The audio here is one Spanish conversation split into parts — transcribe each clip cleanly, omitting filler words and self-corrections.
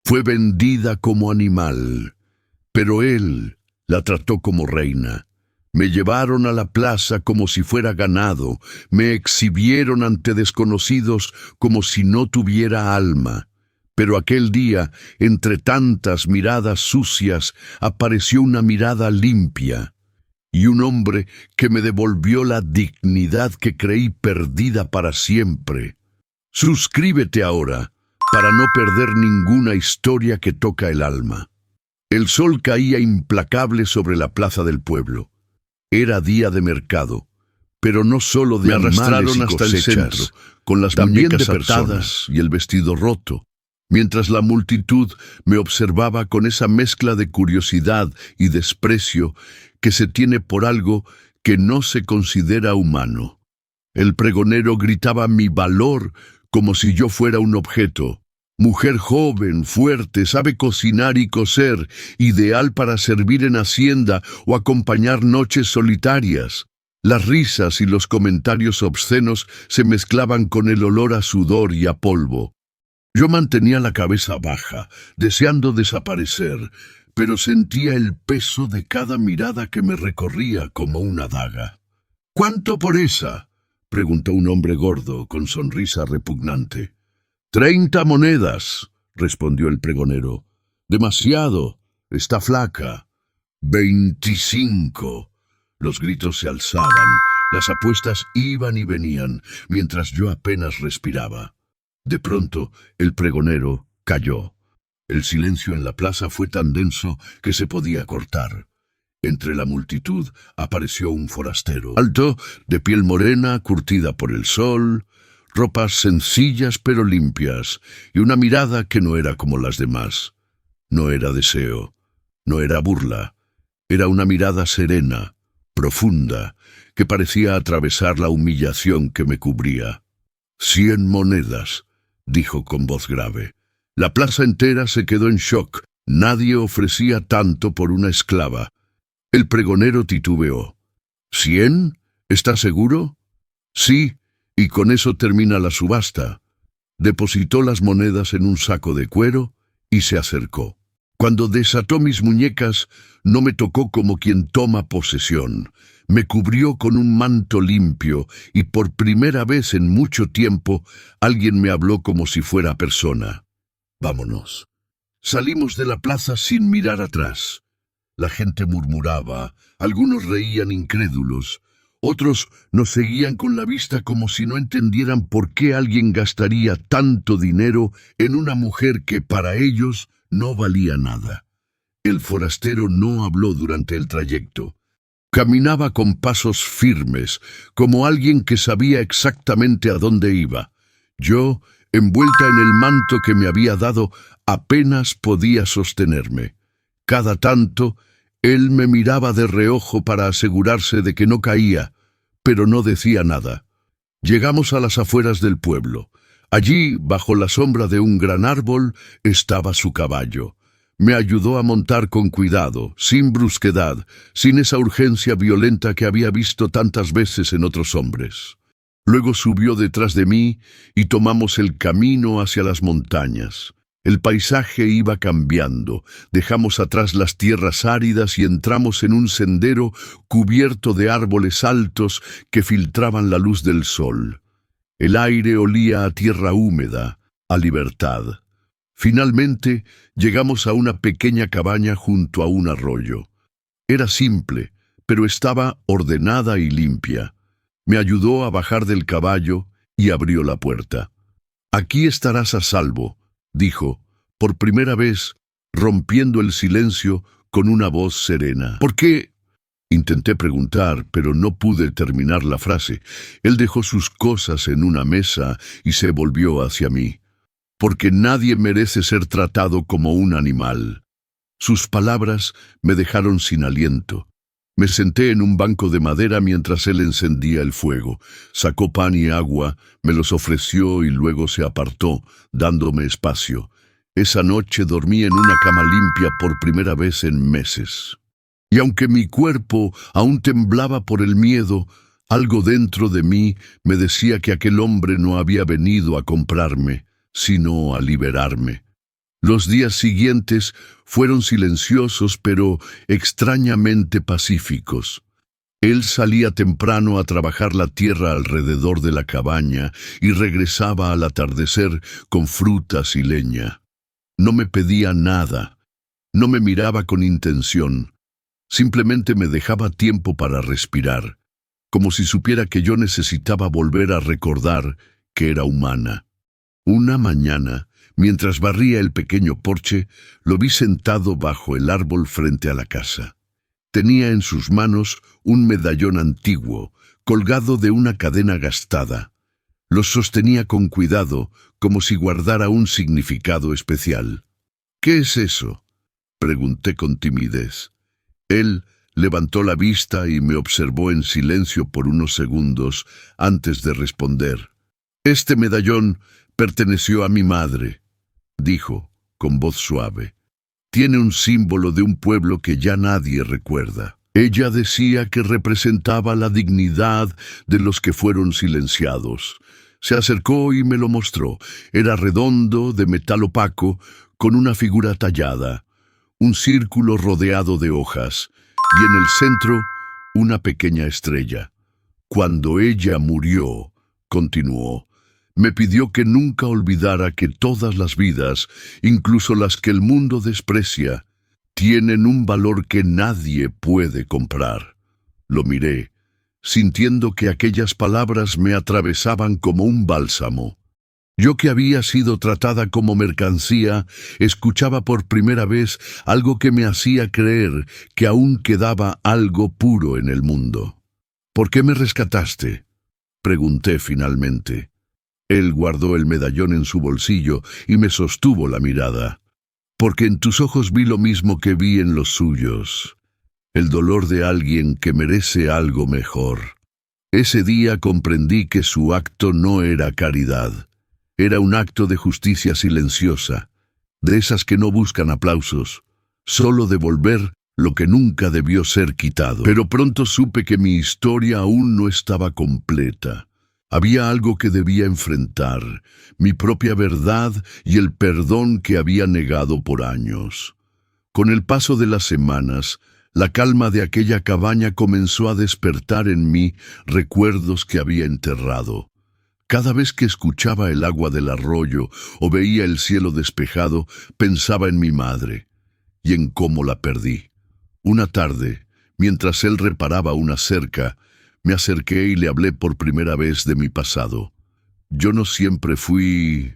Fue vendida como animal, pero él la trató como reina. Me llevaron a la plaza como si fuera ganado, me exhibieron ante desconocidos como si no tuviera alma. Pero aquel día, entre tantas miradas sucias, apareció una mirada limpia, y un hombre que me devolvió la dignidad que creí perdida para siempre. Suscríbete ahora, para no perder ninguna historia que toca el alma. El sol caía implacable sobre la plaza del pueblo. Era día de mercado, pero no solo de animales. Me arrastraron hasta el centro, con las muñecas atadas y el vestido roto, mientras la multitud me observaba con esa mezcla de curiosidad y desprecio que se tiene por algo que no se considera humano. El pregonero gritaba mi valor como si yo fuera un objeto. Mujer joven, fuerte, sabe cocinar y coser, ideal para servir en hacienda o acompañar noches solitarias. Las risas y los comentarios obscenos se mezclaban con el olor a sudor y a polvo. Yo mantenía la cabeza baja, deseando desaparecer, pero sentía el peso de cada mirada que me recorría como una daga. «¿Cuánto por esa?», preguntó un hombre gordo con sonrisa repugnante. «30 monedas», respondió el pregonero. «Demasiado, está flaca». «25». Los gritos se alzaban, las apuestas iban y venían, mientras yo apenas respiraba. De pronto, el pregonero calló. El silencio en la plaza fue tan denso que se podía cortar. Entre la multitud apareció un forastero, alto, de piel morena, curtida por el sol, ropas sencillas pero limpias, y una mirada que no era como las demás. No era deseo, no era burla, era una mirada serena, profunda, que parecía atravesar la humillación que me cubría. 100 monedas, dijo con voz grave. La plaza entera se quedó en shock. Nadie ofrecía tanto por una esclava. El pregonero titubeó. ¿100? ¿Estás seguro? Sí, y con eso termina la subasta. Depositó las monedas en un saco de cuero y se acercó. Cuando desató mis muñecas, no me tocó como quien toma posesión. Me cubrió con un manto limpio y por primera vez en mucho tiempo alguien me habló como si fuera persona. Vámonos. Salimos de la plaza sin mirar atrás. La gente murmuraba, algunos reían incrédulos, otros nos seguían con la vista como si no entendieran por qué alguien gastaría tanto dinero en una mujer que para ellos no valía nada. El forastero no habló durante el trayecto. Caminaba con pasos firmes, como alguien que sabía exactamente a dónde iba. Yo, envuelta en el manto que me había dado, apenas podía sostenerme. Cada tanto, él me miraba de reojo para asegurarse de que no caía, pero no decía nada. Llegamos a las afueras del pueblo. Allí, bajo la sombra de un gran árbol, estaba su caballo. Me ayudó a montar con cuidado, sin brusquedad, sin esa urgencia violenta que había visto tantas veces en otros hombres. Luego subió detrás de mí y tomamos el camino hacia las montañas. El paisaje iba cambiando, dejamos atrás las tierras áridas y entramos en un sendero cubierto de árboles altos que filtraban la luz del sol. El aire olía a tierra húmeda, a libertad. Finalmente, llegamos a una pequeña cabaña junto a un arroyo. Era simple, pero estaba ordenada y limpia. Me ayudó a bajar del caballo y abrió la puerta. «Aquí estarás a salvo», dijo, por primera vez, rompiendo el silencio con una voz serena. «¿Por qué?». Intenté preguntar, pero no pude terminar la frase. Él dejó sus cosas en una mesa y se volvió hacia mí. «Porque nadie merece ser tratado como un animal». Sus palabras me dejaron sin aliento. Me senté en un banco de madera mientras él encendía el fuego. Sacó pan y agua, me los ofreció y luego se apartó, dándome espacio. Esa noche dormí en una cama limpia por primera vez en meses. Y aunque mi cuerpo aún temblaba por el miedo, algo dentro de mí me decía que aquel hombre no había venido a comprarme, sino a liberarme. Los días siguientes fueron silenciosos pero extrañamente pacíficos. Él salía temprano a trabajar la tierra alrededor de la cabaña y regresaba al atardecer con frutas y leña. No me pedía nada, no me miraba con intención, simplemente me dejaba tiempo para respirar, como si supiera que yo necesitaba volver a recordar que era humana. Una mañana, mientras barría el pequeño porche, lo vi sentado bajo el árbol frente a la casa. Tenía en sus manos un medallón antiguo, colgado de una cadena gastada. Lo sostenía con cuidado, como si guardara un significado especial. «¿Qué es eso?», pregunté con timidez. Él levantó la vista y me observó en silencio por unos segundos antes de responder. «Este medallón perteneció a mi madre», dijo, con voz suave. «Tiene un símbolo de un pueblo que ya nadie recuerda. Ella decía que representaba la dignidad de los que fueron silenciados. Se acercó y me lo mostró. Era redondo, de metal opaco, con una figura tallada, un círculo rodeado de hojas, y en el centro una pequeña estrella. Cuando ella murió», continuó, «me pidió que nunca olvidara que todas las vidas, incluso las que el mundo desprecia, tienen un valor que nadie puede comprar». Lo miré, sintiendo que aquellas palabras me atravesaban como un bálsamo. Yo, que había sido tratada como mercancía, escuchaba por primera vez algo que me hacía creer que aún quedaba algo puro en el mundo. «¿Por qué me rescataste?», pregunté finalmente. Él guardó el medallón en su bolsillo y me sostuvo la mirada. «Porque en tus ojos vi lo mismo que vi en los suyos, el dolor de alguien que merece algo mejor». Ese día comprendí que su acto no era caridad. Era un acto de justicia silenciosa, de esas que no buscan aplausos, solo devolver lo que nunca debió ser quitado. Pero pronto supe que mi historia aún no estaba completa. Había algo que debía enfrentar, mi propia verdad y el perdón que había negado por años. Con el paso de las semanas, la calma de aquella cabaña comenzó a despertar en mí recuerdos que había enterrado. Cada vez que escuchaba el agua del arroyo o veía el cielo despejado, pensaba en mi madre y en cómo la perdí. Una tarde, mientras él reparaba una cerca, me acerqué y le hablé por primera vez de mi pasado. «Yo no siempre fui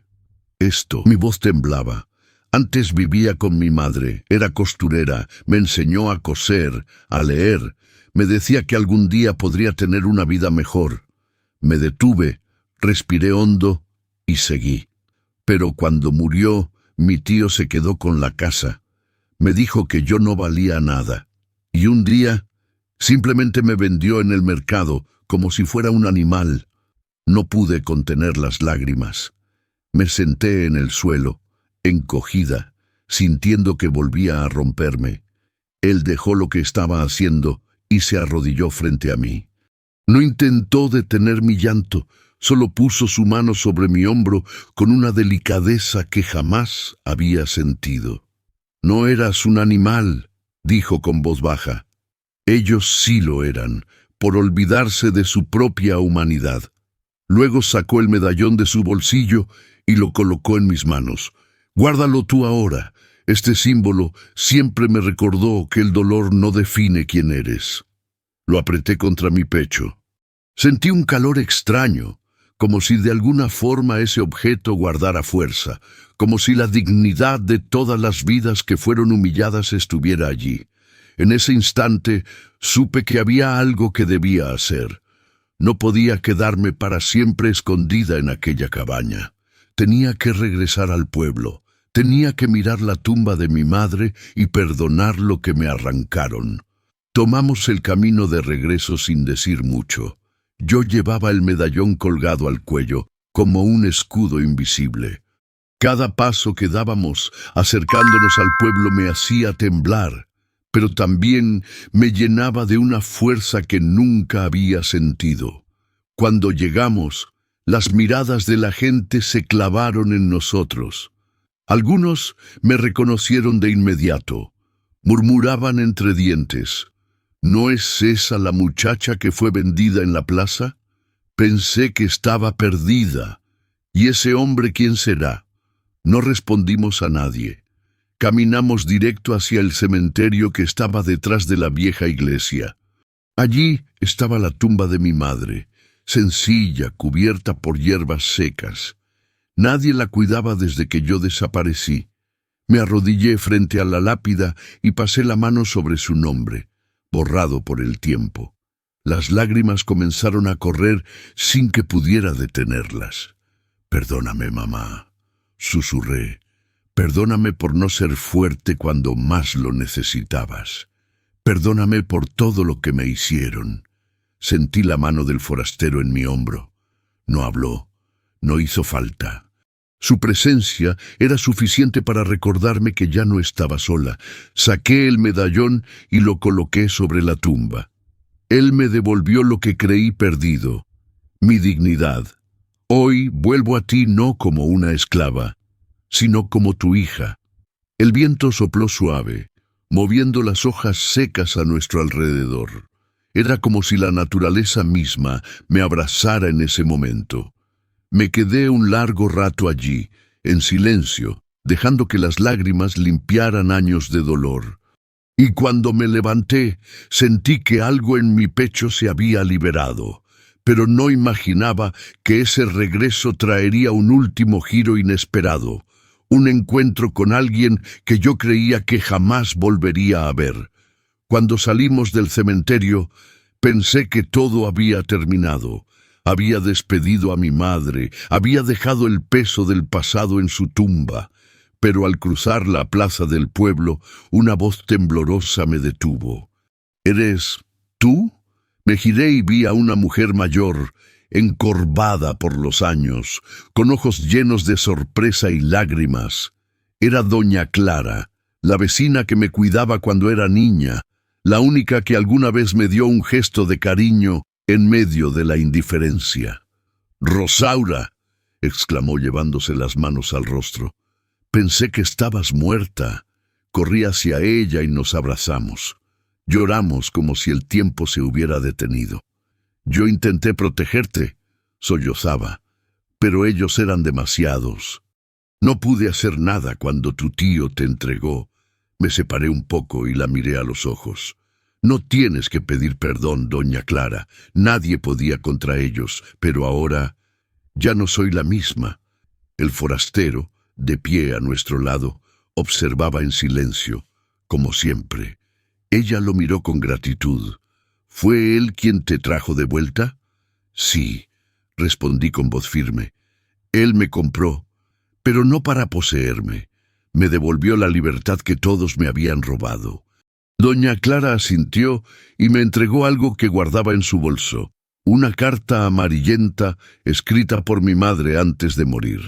esto». Mi voz temblaba. «Antes vivía con mi madre, era costurera, me enseñó a coser, a leer. Me decía que algún día podría tener una vida mejor». Me detuve, respiré hondo y seguí. Pero cuando murió, mi tío se quedó con la casa. Me dijo que yo no valía nada. Y un día, simplemente me vendió en el mercado, como si fuera un animal. No pude contener las lágrimas. Me senté en el suelo, encogida, sintiendo que volvía a romperme. Él dejó lo que estaba haciendo y se arrodilló frente a mí. No intentó detener mi llanto, solo puso su mano sobre mi hombro con una delicadeza que jamás había sentido. «No eras un animal», dijo con voz baja. «Ellos sí lo eran, por olvidarse de su propia humanidad». Luego sacó el medallón de su bolsillo y lo colocó en mis manos. «Guárdalo tú ahora. Este símbolo siempre me recordó que el dolor no define quién eres». Lo apreté contra mi pecho. Sentí un calor extraño, como si de alguna forma ese objeto guardara fuerza, como si la dignidad de todas las vidas que fueron humilladas estuviera allí. En ese instante supe que había algo que debía hacer. No podía quedarme para siempre escondida en aquella cabaña. Tenía que regresar al pueblo. Tenía que mirar la tumba de mi madre y perdonar lo que me arrancaron. Tomamos el camino de regreso sin decir mucho. Yo llevaba el medallón colgado al cuello, como un escudo invisible. Cada paso que dábamos, acercándonos al pueblo, me hacía temblar, pero también me llenaba de una fuerza que nunca había sentido. Cuando llegamos, las miradas de la gente se clavaron en nosotros. Algunos me reconocieron de inmediato. Murmuraban entre dientes: ¿no es esa la muchacha que fue vendida en la plaza? Pensé que estaba perdida. ¿Y ese hombre quién será? No respondimos a nadie. Caminamos directo hacia el cementerio que estaba detrás de la vieja iglesia. Allí estaba la tumba de mi madre, sencilla, cubierta por hierbas secas. Nadie la cuidaba desde que yo desaparecí. Me arrodillé frente a la lápida y pasé la mano sobre su nombre, borrado por el tiempo. Las lágrimas comenzaron a correr sin que pudiera detenerlas. «Perdóname, mamá», susurré. «Perdóname por no ser fuerte cuando más lo necesitabas. Perdóname por todo lo que me hicieron». Sentí la mano del forastero en mi hombro. No habló, no hizo falta. Su presencia era suficiente para recordarme que ya no estaba sola. Saqué el medallón y lo coloqué sobre la tumba. Él me devolvió lo que creí perdido, mi dignidad. Hoy vuelvo a ti no como una esclava, sino como tu hija. El viento sopló suave, moviendo las hojas secas a nuestro alrededor. Era como si la naturaleza misma me abrazara en ese momento. Me quedé un largo rato allí, en silencio, dejando que las lágrimas limpiaran años de dolor. Y cuando me levanté, sentí que algo en mi pecho se había liberado, pero no imaginaba que ese regreso traería un último giro inesperado, un encuentro con alguien que yo creía que jamás volvería a ver. Cuando salimos del cementerio, pensé que todo había terminado. Había despedido a mi madre, había dejado el peso del pasado en su tumba. Pero al cruzar la plaza del pueblo, una voz temblorosa me detuvo. «¿Eres tú?» Me giré y vi a una mujer mayor, encorvada por los años, con ojos llenos de sorpresa y lágrimas. Era doña Clara, la vecina que me cuidaba cuando era niña, la única que alguna vez me dio un gesto de cariño en medio de la indiferencia. «Rosaura», exclamó llevándose las manos al rostro. «Pensé que estabas muerta». Corrí hacia ella y nos abrazamos. Lloramos como si el tiempo se hubiera detenido. «Yo intenté protegerte», sollozaba, «pero ellos eran demasiados. No pude hacer nada cuando tu tío te entregó». Me separé un poco y la miré a los ojos. «No tienes que pedir perdón, doña Clara. Nadie podía contra ellos, pero ahora ya no soy la misma». El forastero, de pie a nuestro lado, observaba en silencio, como siempre. Ella lo miró con gratitud. «¿Fue él quien te trajo de vuelta?» «Sí», respondí con voz firme. «Él me compró, pero no para poseerme. Me devolvió la libertad que todos me habían robado». Doña Clara asintió y me entregó algo que guardaba en su bolso, una carta amarillenta escrita por mi madre antes de morir.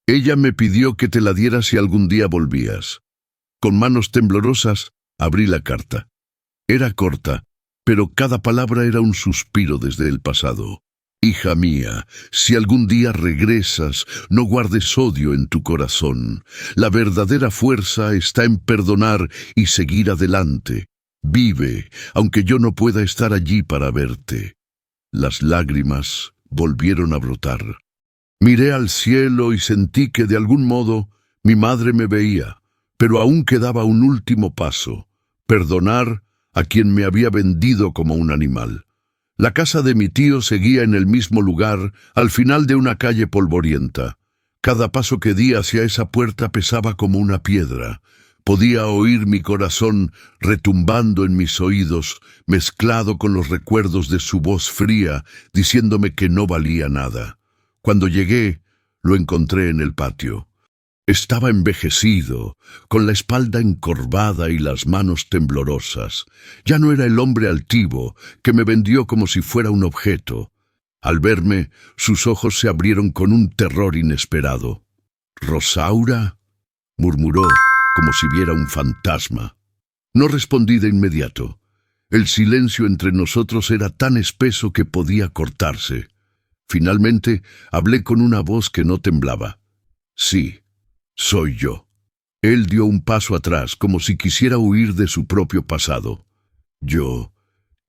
Ella me pidió que te la diera si algún día volvías. Con manos temblorosas abrí la carta. Era corta, pero cada palabra era un suspiro desde el pasado. «Hija mía, si algún día regresas, no guardes odio en tu corazón. La verdadera fuerza está en perdonar y seguir adelante. Vive, aunque yo no pueda estar allí para verte». Las lágrimas volvieron a brotar. Miré al cielo y sentí que de algún modo mi madre me veía, pero aún quedaba un último paso: perdonar a quien me había vendido como un animal. La casa de mi tío seguía en el mismo lugar, al final de una calle polvorienta. Cada paso que di hacia esa puerta pesaba como una piedra. Podía oír mi corazón retumbando en mis oídos, mezclado con los recuerdos de su voz fría, diciéndome que no valía nada. Cuando llegué, lo encontré en el patio. Estaba envejecido, con la espalda encorvada y las manos temblorosas. Ya no era el hombre altivo que me vendió como si fuera un objeto. Al verme, sus ojos se abrieron con un terror inesperado. «¿Rosaura?», murmuró, como si viera un fantasma. No respondí de inmediato. El silencio entre nosotros era tan espeso que podía cortarse. Finalmente, hablé con una voz que no temblaba. «Sí, Soy yo. Él dio un paso atrás, como si quisiera huir de su propio pasado. Yo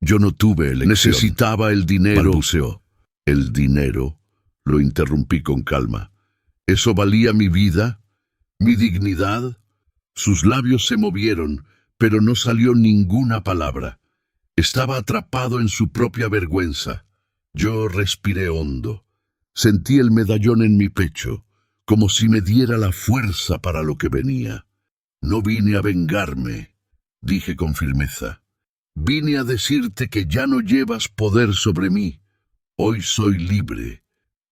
no tuve elección. Necesitaba el dinero. Balbuceó. ¿El dinero? Lo interrumpí con calma. ¿Eso valía mi vida? ¿Mi dignidad? Sus labios se movieron, pero no salió ninguna palabra. Estaba atrapado en su propia vergüenza. Yo respiré hondo. Sentí el medallón en mi pecho, como si me diera la fuerza para lo que venía. No vine a vengarme, dije con firmeza. Vine a decirte que ya no llevas poder sobre mí. Hoy soy libre,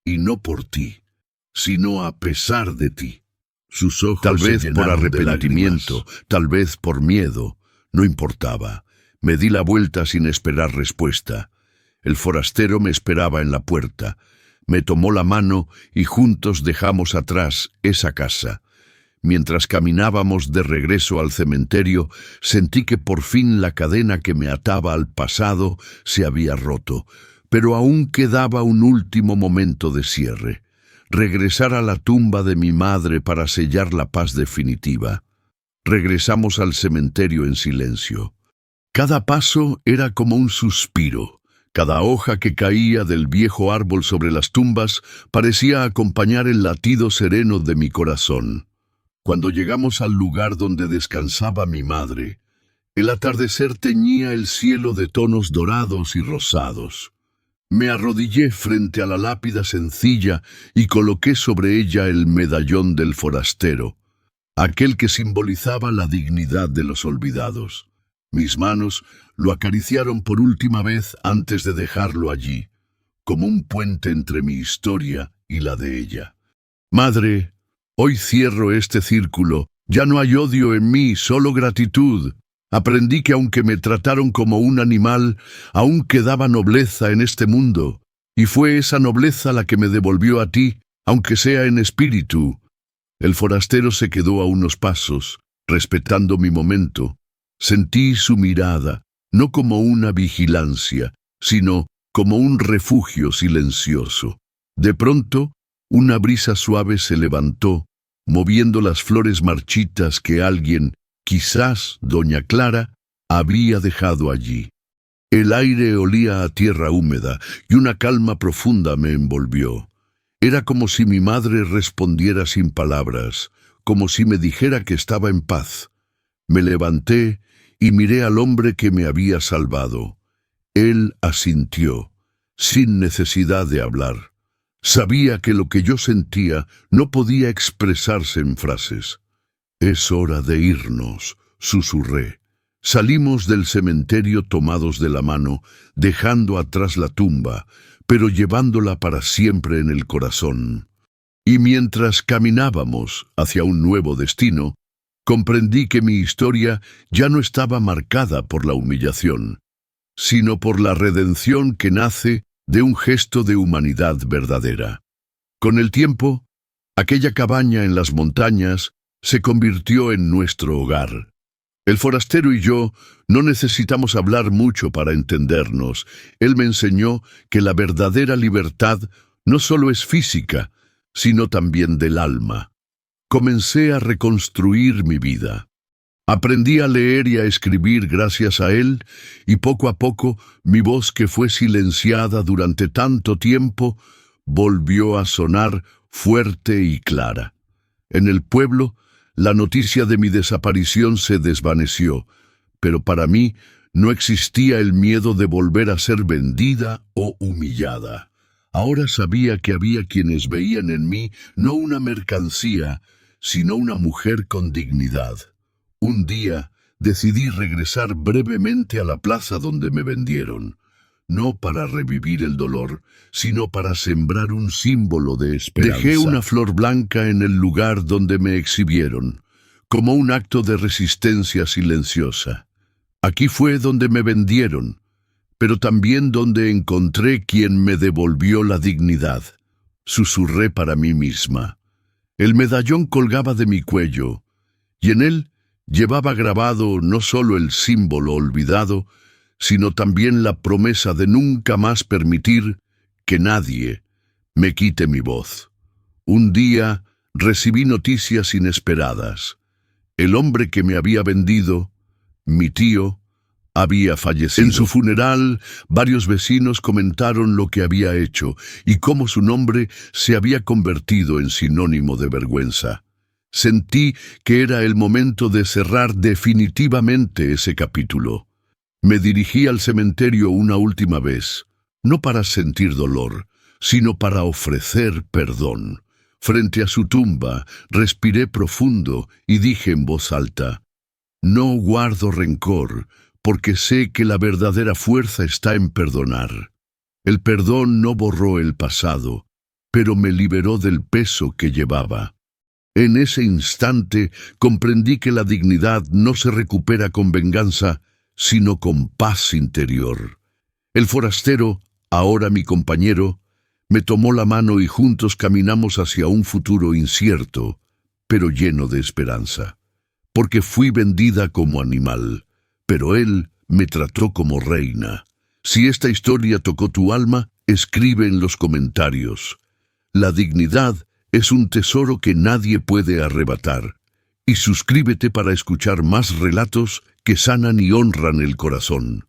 y no por ti, sino a pesar de ti. Sus ojos tal vez por arrepentimiento, tal vez por miedo, no importaba. Me di la vuelta sin esperar respuesta. El forastero me esperaba en la puerta. Me tomó la mano y juntos dejamos atrás esa casa. Mientras caminábamos de regreso al cementerio, sentí que por fin la cadena que me ataba al pasado se había roto, pero aún quedaba un último momento de cierre. Regresar a la tumba de mi madre para sellar la paz definitiva. Regresamos al cementerio en silencio. Cada paso era como un suspiro. Cada hoja que caía del viejo árbol sobre las tumbas parecía acompañar el latido sereno de mi corazón. Cuando llegamos al lugar donde descansaba mi madre, el atardecer teñía el cielo de tonos dorados y rosados. Me arrodillé frente a la lápida sencilla y coloqué sobre ella el medallón del forastero, aquel que simbolizaba la dignidad de los olvidados. Mis manos lo acariciaron por última vez antes de dejarlo allí, como un puente entre mi historia y la de ella. Madre, hoy cierro este círculo. Ya no hay odio en mí, solo gratitud. Aprendí que aunque me trataron como un animal, aún quedaba nobleza en este mundo, y fue esa nobleza la que me devolvió a ti, aunque sea en espíritu. El forastero se quedó a unos pasos, respetando mi momento. Sentí su mirada, no como una vigilancia, sino como un refugio silencioso. De pronto, una brisa suave se levantó, moviendo las flores marchitas que alguien, quizás doña Clara, había dejado allí. El aire olía a tierra húmeda y una calma profunda me envolvió. Era como si mi madre respondiera sin palabras, como si me dijera que estaba en paz. Me levanté y miré al hombre que me había salvado. Él asintió, sin necesidad de hablar. Sabía que lo que yo sentía no podía expresarse en frases. «Es hora de irnos», susurré. Salimos del cementerio tomados de la mano, dejando atrás la tumba, pero llevándola para siempre en el corazón. Y mientras caminábamos hacia un nuevo destino, comprendí que mi historia ya no estaba marcada por la humillación, sino por la redención que nace de un gesto de humanidad verdadera. Con el tiempo, aquella cabaña en las montañas se convirtió en nuestro hogar. El forastero y yo no necesitamos hablar mucho para entendernos. Él me enseñó que la verdadera libertad no solo es física, sino también del alma. Comencé a reconstruir mi vida. Aprendí a leer y a escribir gracias a él, y poco a poco mi voz, que fue silenciada durante tanto tiempo, volvió a sonar fuerte y clara. En el pueblo, la noticia de mi desaparición se desvaneció, pero para mí no existía el miedo de volver a ser vendida o humillada. Ahora sabía que había quienes veían en mí no una mercancía, sino una mujer con dignidad. Un día decidí regresar brevemente a la plaza donde me vendieron, no para revivir el dolor, sino para sembrar un símbolo de esperanza. Dejé una flor blanca en el lugar donde me exhibieron, como un acto de resistencia silenciosa. Aquí fue donde me vendieron, pero también donde encontré quien me devolvió la dignidad. Susurré para mí misma. El medallón colgaba de mi cuello, y en él llevaba grabado no solo el símbolo olvidado, sino también la promesa de nunca más permitir que nadie me quite mi voz. Un día recibí noticias inesperadas. El hombre que me había vendido, mi tío, había fallecido. En su funeral, varios vecinos comentaron lo que había hecho y cómo su nombre se había convertido en sinónimo de vergüenza. Sentí que era el momento de cerrar definitivamente ese capítulo. Me dirigí al cementerio una última vez, no para sentir dolor, sino para ofrecer perdón. Frente a su tumba, respiré profundo y dije en voz alta: no guardo rencor, porque sé que la verdadera fuerza está en perdonar. El perdón no borró el pasado, pero me liberó del peso que llevaba. En ese instante comprendí que la dignidad no se recupera con venganza, sino con paz interior. El forastero, ahora mi compañero, me tomó la mano y juntos caminamos hacia un futuro incierto, pero lleno de esperanza. Porque fui vendida como animal, pero él me trató como reina. Si esta historia tocó tu alma, escribe en los comentarios. La dignidad es un tesoro que nadie puede arrebatar. Y suscríbete para escuchar más relatos que sanan y honran el corazón.